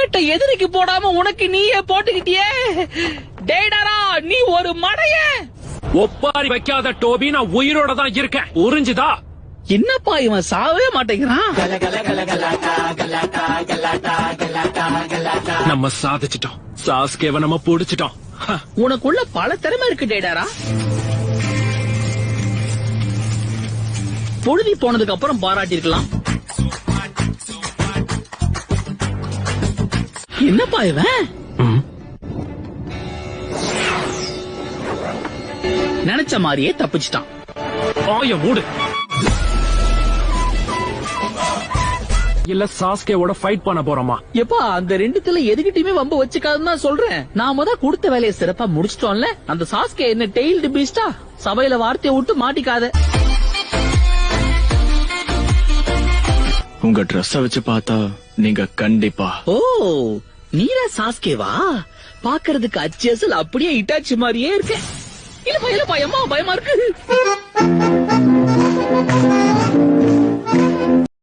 ஹெல்மெட்டை எதிரிக்கு போடாம உனக்கு நீயே போட்டுக்கிட்டியே. டேடாரா, நீ ஒரு மடைய. ஒப்பாரி வைக்காத டோபி, நான் உயிரோட தான் இருக்கேன். உறிஞ்சுதா? என்னப்பா இவன் சாவே மாட்டேங்கிறான். நம்ம சாதிச்சிட்டோம். சாஸ்கேவை நம்ம புடிச்சிட்டோம். உனக்குள்ள பல திறமை இருக்கு டேடாரா. பொழுதி போனதுக்கு அப்புறம் பாராட்டிருக்கலாம். என்னப்பா இவன் நினைச்ச மாதிரியே தப்பிச்சிட்டான். ஆய மூடு. இல்ல சாஸ்கேவோட ஃபைட் பண்ண போறோமா? எப்பா அந்த ரெண்டுத்துல எதுகிட்டயுமே வம்ப வச்சுக்காதுன்னு தான் சொல்றேன். நாம தான் கொடுத்த வேலையை சிறப்பா முடிச்சிட்டோம்ல. அந்த சாஸ்கே என்ன டெய்ல்டு பீஸ்டா? சபையில வார்த்தையை விட்டு மாட்டிக்காத. உங்க ட்ரெஸ்ஸ வச்சு பார்த்தா நீங்க கண்டிப்பா. ஓ, நீரா சாஸ்கேவா? பாக்குறதுக்கு அச்சேசல் அப்படியே இட்டாச்சி மாதிரியே இருக்க. இல்லப்பா இல்லப்பா, அம்மா பயமா இருக்கு.